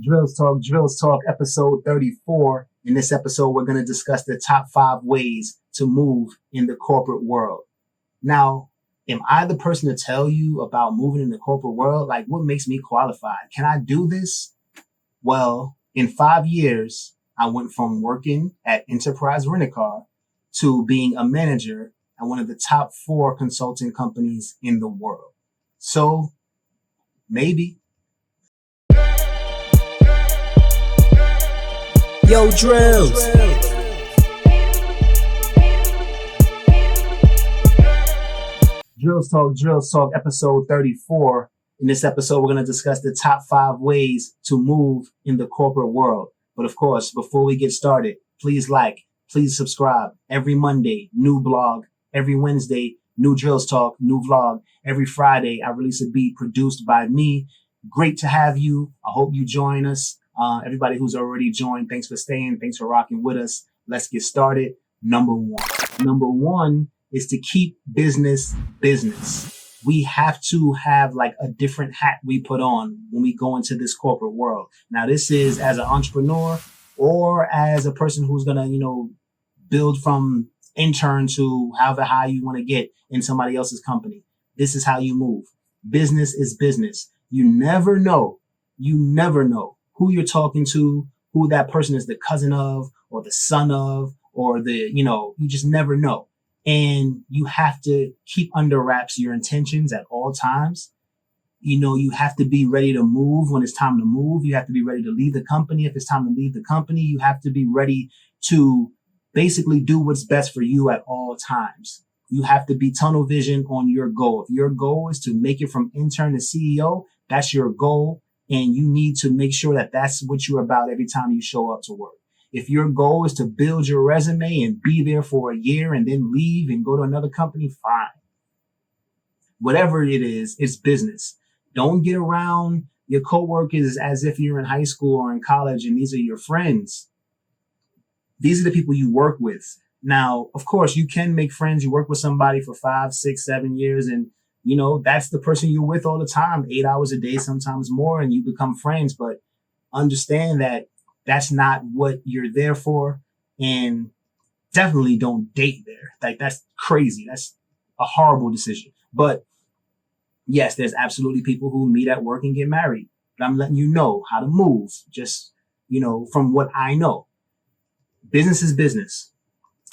Drills Talk, episode 34. In this episode, we're going to discuss the top 5 ways to move in the corporate world. Now, am I the person to tell you about moving in the corporate world? Like, what makes me qualified? Can I do this? Well, in 5 years, I went from working at Enterprise Rent-A-Car to being a manager at one of the top 4 consulting companies in the world. So, maybe. Yo, Drills. Drills Talk, episode 34. In this episode, we're going to discuss the top 5 ways to move in the corporate world. But of course, before we get started, please subscribe. Every Monday, new blog. Every Wednesday, new Drills Talk, new vlog. Every Friday, I release a beat produced by me. Great to have you. I hope you join us. Everybody who's already joined, thanks for staying. Thanks for rocking with us. Let's get started. Number one is to keep business. We have to have like a different hat we put on when we go into this corporate world. Now, this is as an entrepreneur or as a person who's going to, build from intern to however high you want to get in somebody else's company. This is how you move. Business is business. You never know who you're talking to, who that person is the cousin of or the son of, or you just never know. And you have to keep under wraps your intentions at all times. You have to be ready to move when it's time to move. You have to be ready to leave the company. If it's time to leave the company, you have to be ready to basically do what's best for you at all times. You have to be tunnel vision on your goal. If your goal is to make it from intern to CEO, that's your goal. And you need to make sure that that's what you're about every time you show up to work. If your goal is to build your resume and be there for a year and then leave and go to another company, fine. Whatever it is, it's business. Don't get around your coworkers as if you're in high school or in college and these are your friends. These are the people you work with. Now, of course, you can make friends. You work with somebody for 5, 6, 7 years and that's the person you're with all the time, 8 hours a day, sometimes more, and you become friends. But understand that that's not what you're there for, and definitely don't date there. Like, that's crazy. That's a horrible decision. But yes, there's absolutely people who meet at work and get married. But I'm letting you know how to move, just, from what I know. Business is business.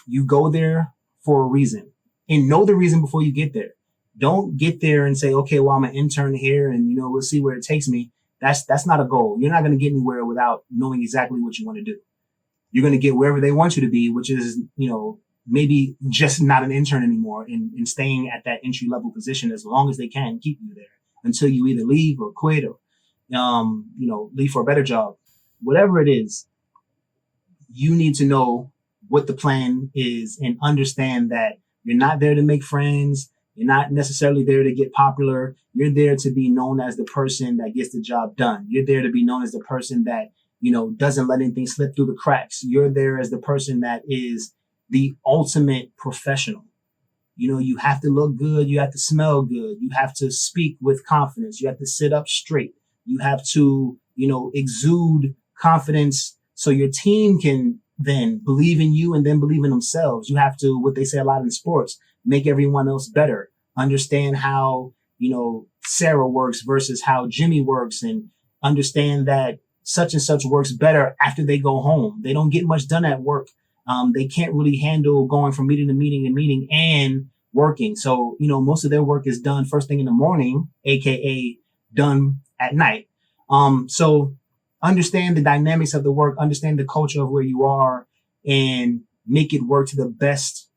You go there for a reason, and know the reason before you get there. Don't get there and say, okay, well, I'm an intern here and, we'll see where it takes me. That's not a goal. You're not going to get anywhere without knowing exactly what you want to do. You're going to get wherever they want you to be, which is, maybe just not an intern anymore and staying at that entry level position as long as they can keep you there until you either leave or quit or, leave for a better job. Whatever it is, you need to know what the plan is and understand that you're not there to make friends. You're not necessarily there to get popular. You're there to be known as the person that gets the job done. You're there to be known as the person that, doesn't let anything slip through the cracks. You're there as the person that is the ultimate professional. You have to look good. You have to smell good. You have to speak with confidence. You have to sit up straight. You have to, exude confidence so your team can then believe in you and then believe in themselves. You have to, what they say a lot in sports, make everyone else better. Understand how, Sarah works versus how Jimmy works, and understand that such and such works better after they go home. They don't get much done at work. They can't really handle going from meeting to meeting to meeting and working. So, most of their work is done first thing in the morning, AKA done at night. So understand the dynamics of the work, understand the culture of where you are, and make it work to the best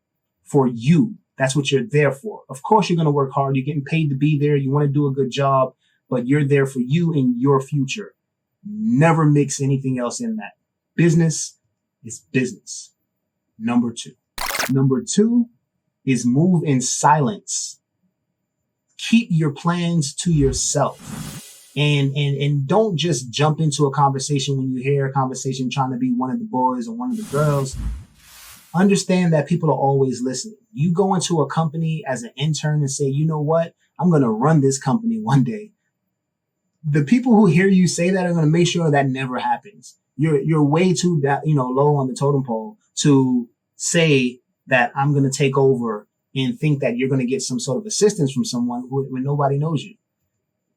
for you. That's what you're there for. Of course, you're going to work hard. You're getting paid to be there. You want to do a good job, but you're there for you and your future. Never mix anything else in that. Business is business. Number two is move in silence. Keep your plans to yourself. And don't just jump into a conversation when you hear a conversation trying to be one of the boys or one of the girls. Understand that people are always listening. You go into a company as an intern and say, you know what? I'm going to run this company one day. the people who hear you say that are going to make sure that never happens. You're way too low on the totem pole to say that I'm going to take over and think that you're going to get some sort of assistance from someone when nobody knows you.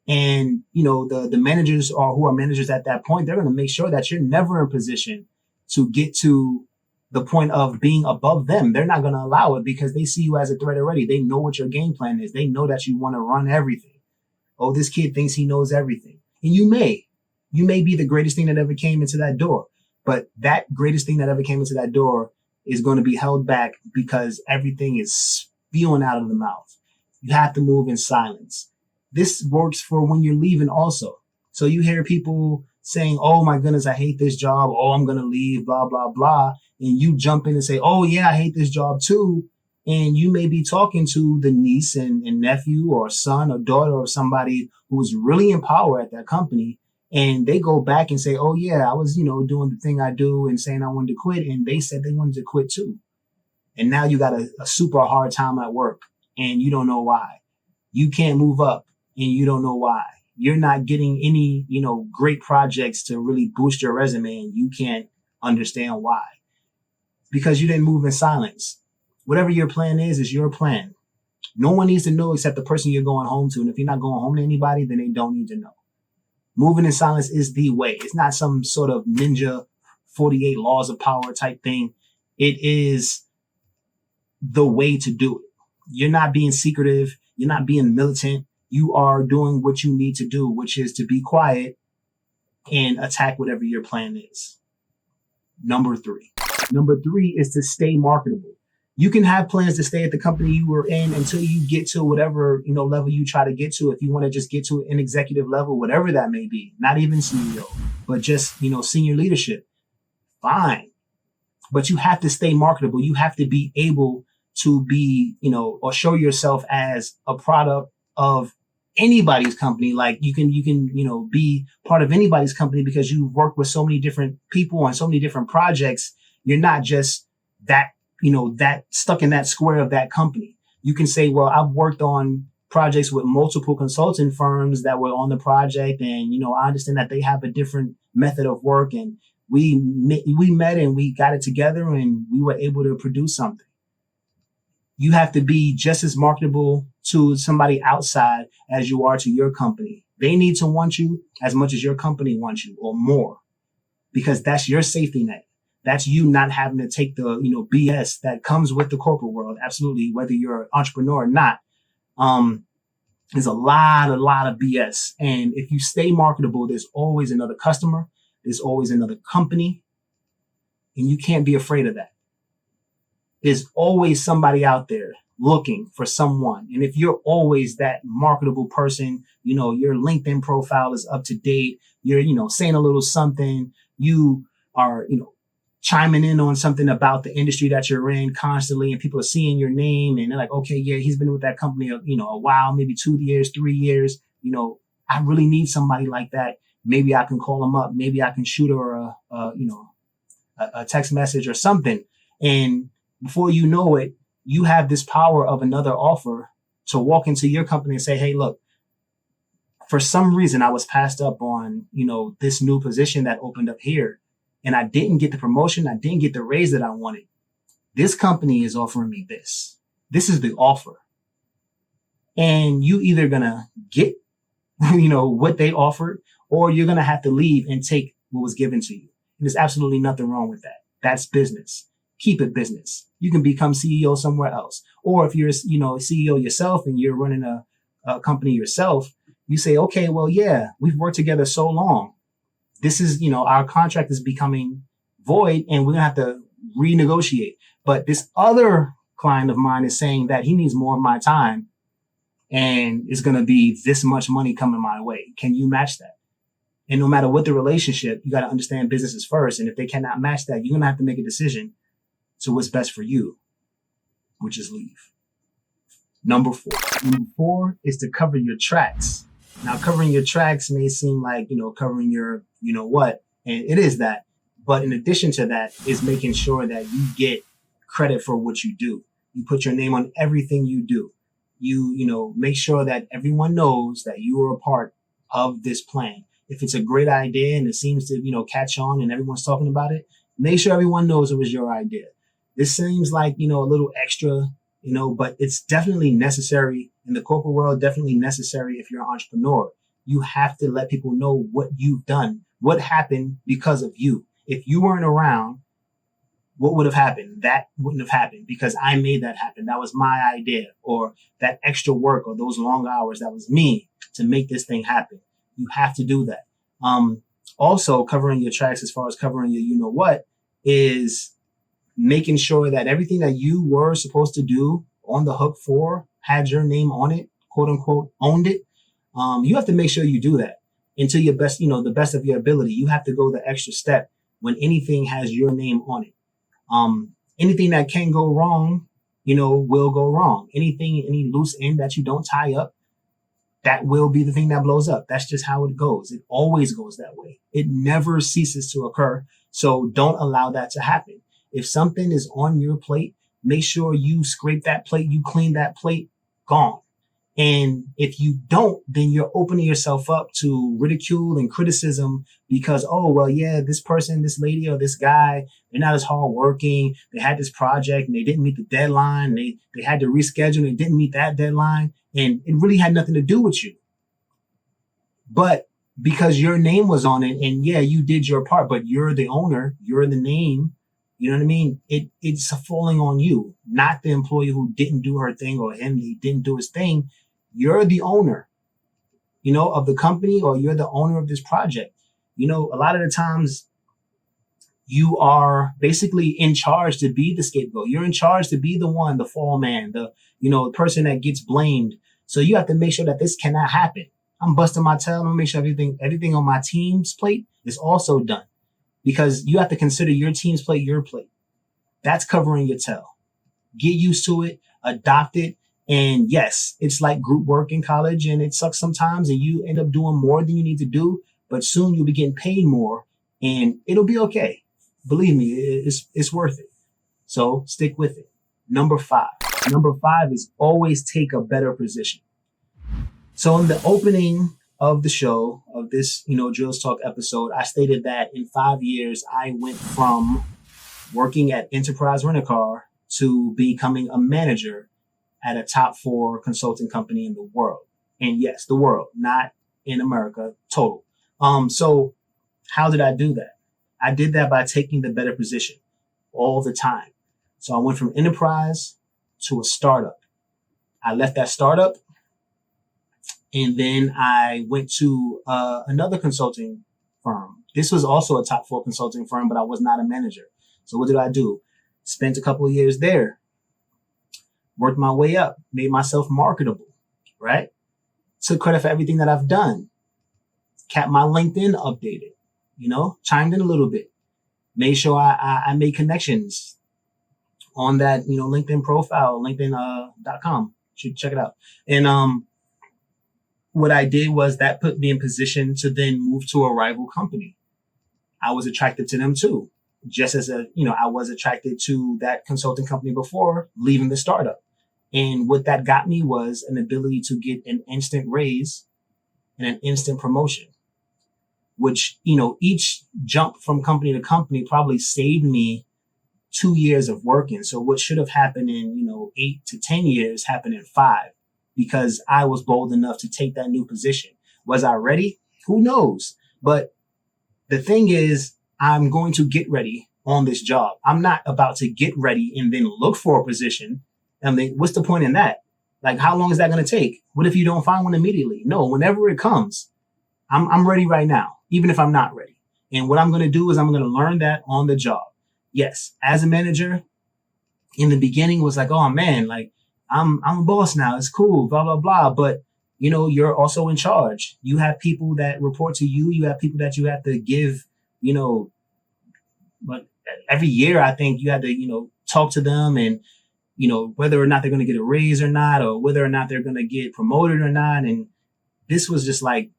And the managers or who are managers at that point, they're going to make sure that you're never in position to get to the point of being above them. They're not going to allow it because they see you as a threat already. They know what your game plan is. They know that you want to run everything. Oh, this kid thinks he knows everything. And you may be the greatest thing that ever came into that door. But that greatest thing that ever came into that door is going to be held back because everything is spewing out of the mouth. You have to move in silence. This works for when you're leaving also. So you hear people saying, oh my goodness, I hate this job. Oh, I'm going to leave, blah, blah, blah. And you jump in and say, oh yeah, I hate this job too. And you may be talking to the niece and nephew or son or daughter of somebody who's really in power at that company. And they go back and say, oh yeah, I was, doing the thing I do and saying I wanted to quit. And they said they wanted to quit too. And now you got a super hard time at work and you don't know why. You can't move up and you don't know why. You're not getting any, great projects to really boost your resume and you can't understand why. Because you didn't move in silence. Whatever your plan is your plan. No one needs to know except the person you're going home to. And if you're not going home to anybody, then they don't need to know. Moving in silence is the way. It's not some sort of ninja 48 laws of power type thing. It is the way to do it. You're not being secretive. You're not being militant. You are doing what you need to do, which is to be quiet and attack whatever your plan is. Number three is to stay marketable. You can have plans to stay at the company you were in until you get to whatever, level you try to get to. If you want to just get to an executive level, whatever that may be, not even CEO, but just, senior leadership, fine. But you have to stay marketable. You have to be able to be, or show yourself as a product of anybody's company. Like you can, be part of anybody's company because you work with so many different people on so many different projects. You're not just that, that stuck in that square of that company. You can say, well, I've worked on projects with multiple consulting firms that were on the project. And, I understand that they have a different method of work and we met and we got it together and we were able to produce something. You have to be just as marketable to somebody outside as you are to your company. They need to want you as much as your company wants you or more because that's your safety net. That's you not having to take the, BS that comes with the corporate world. Absolutely. Whether you're an entrepreneur or not, there's a lot of BS. And if you stay marketable, there's always another customer. There's always another company. And you can't be afraid of that. There's always somebody out there looking for someone. And if you're always that marketable person, your LinkedIn profile is up to date. You're, saying a little something. You are, chiming in on something about the industry that you're in constantly and people are seeing your name and they're like, okay, yeah, he's been with that company, a while, maybe 2 years, 3 years. I really need somebody like that. Maybe I can call him up. Maybe I can shoot her a text message or something. And before you know it, you have this power of another offer to walk into your company and say, hey, look, for some reason I was passed up on, this new position that opened up here. And I didn't get the promotion. I didn't get the raise that I wanted. This company is offering me this. This is the offer. And you either gonna get, what they offered, or you're gonna have to leave and take what was given to you. And there's absolutely nothing wrong with that. That's business. Keep it business. You can become CEO somewhere else. Or if you're, CEO yourself and you're running a company yourself, you say, okay, well, yeah, we've worked together so long. This is, our contract is becoming void and we're going to have to renegotiate. But this other client of mine is saying that he needs more of my time and it's going to be this much money coming my way. Can you match that? And no matter what the relationship, you got to understand business is first. And if they cannot match that, you're going to have to make a decision to what's best for you, which is leave. Number four is to cover your tracks. Now, covering your tracks may seem like, covering your, what, and it is that. But in addition to that is making sure that you get credit for what you do. You put your name on everything you do. You make sure that everyone knows that you are a part of this plan. If it's a great idea and it seems to, catch on and everyone's talking about it, make sure everyone knows it was your idea. This seems like, a little extra, but it's definitely necessary in the corporate world, definitely necessary if you're an entrepreneur. You have to let people know what you've done, what happened because of you. If you weren't around, what would have happened? That wouldn't have happened because I made that happen. That was my idea, or that extra work or those long hours. That was me to make this thing happen. You have to do that. Also covering your tracks as far as covering your, what is making sure that everything that you were supposed to do on the hook for had your name on it, quote unquote, owned it. You have to make sure you do that until your best, the best of your ability. You have to go the extra step when anything has your name on it. Anything that can go wrong, will go wrong. Any loose end that you don't tie up, that will be the thing that blows up. That's just how it goes. It always goes that way. It never ceases to occur. So don't allow that to happen. If something is on your plate, make sure you scrape that plate, you clean that plate, gone. And if you don't, then you're opening yourself up to ridicule and criticism because, oh, well, yeah, this person, this lady or this guy, they're not as hardworking. They had this project and they didn't meet the deadline. They had to reschedule and they didn't meet that deadline. And it really had nothing to do with you. But because your name was on it and yeah, you did your part, but you're the owner, you're the name. You know what I mean? It's falling on you, not the employee who didn't do her thing or him, he didn't do his thing. You're the owner, of the company, or you're the owner of this project. A lot of the times you are basically in charge to be the scapegoat. You're in charge to be the one, the fall man, the person that gets blamed. So you have to make sure that this cannot happen. I'm busting my tail. I'm gonna make sure everything on my team's plate is also done. Because you have to consider your team's plate your plate. That's covering your tail. Get used to it, adopt it. And yes, it's like group work in college and it sucks sometimes and you end up doing more than you need to do, but soon you'll be getting paid more and it'll be okay. Believe me, it's worth it. So stick with it. Number 5 is always take a better position. So in the opening of the show, of this, Drills Talk episode, I stated that in 5 years, I went from working at Enterprise Rent-A-Car to becoming a manager at a top 4 consulting company in the world. And yes, the world, not in America, total. So how did I do that? I did that by taking the better position all the time. So I went from enterprise to a startup. I left that startup and then I went to another consulting firm. This was also a top 4 consulting firm, but I was not a manager. So what did I do? Spent a couple of years there. Worked my way up, made myself marketable, right? Took credit for everything that I've done. Kept my LinkedIn updated, chimed in a little bit. Made sure I made connections on that, LinkedIn profile, linkedin.com. Should check it out. And what I did was that put me in position to then move to a rival company. I was attracted to them too. Just as I was attracted to that consulting company before leaving the startup. And what that got me was an ability to get an instant raise and an instant promotion, which, each jump from company to company probably saved me 2 years of working. So what should have happened in, 8 to 10 years happened in 5 because I was bold enough to take that new position. Was I ready? Who knows? But the thing is, I'm going to get ready on this job. I'm not about to get ready and then look for a position. I mean, what's the point in that? Like, how long is that going to take? What if you don't find one immediately? No, whenever it comes, I'm ready right now, even if I'm not ready. And what I'm going to do is I'm going to learn that on the job. Yes, as a manager, in the beginning was like, oh man, like I'm a boss now. It's cool, blah, blah, blah. But, you're also in charge. You have people that report to you. You have people that you have to give, but every year I think you have to, talk to them and, whether or not they're going to get a raise or not, or whether or not they're going to get promoted or not. And this was just like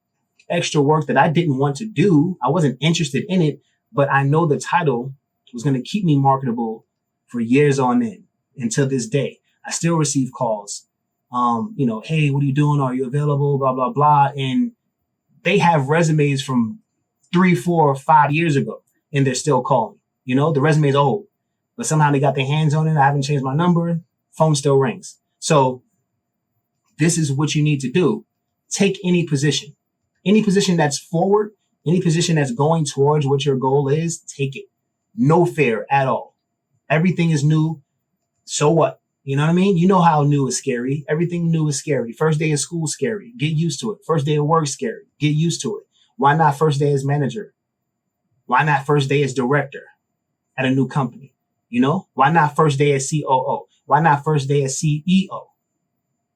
extra work that I didn't want to do. I wasn't interested in it, but I know the title was going to keep me marketable for years on end until this day. I still receive calls, hey, what are you doing? Are you available? Blah, blah, blah. And They have resumes from 3, 4, 5 years ago, and they're still calling. You know, the resume is old, but somehow they got their hands on it. I haven't changed my number. Phone still rings. So this is what you need to do. Take any position that's forward, any position that's going towards what your goal is, take it. No fear at all. Everything is new. So what? You know what I mean? You know how new is scary. Everything new is scary. First day of school, scary. Get used to it. First day of work, scary. Get used to it. Why not first day as manager? Why not first day as director at a new company? You know, why not first day as COO? Why not first day as CEO?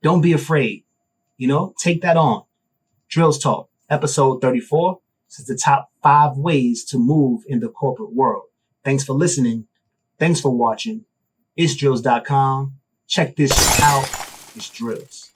Don't be afraid. You know, take that on. Drills Talk, episode 34. This is the top 5 ways to move in the corporate world. Thanks for listening. Thanks for watching. It's drills.com. Check this out. It's Drills.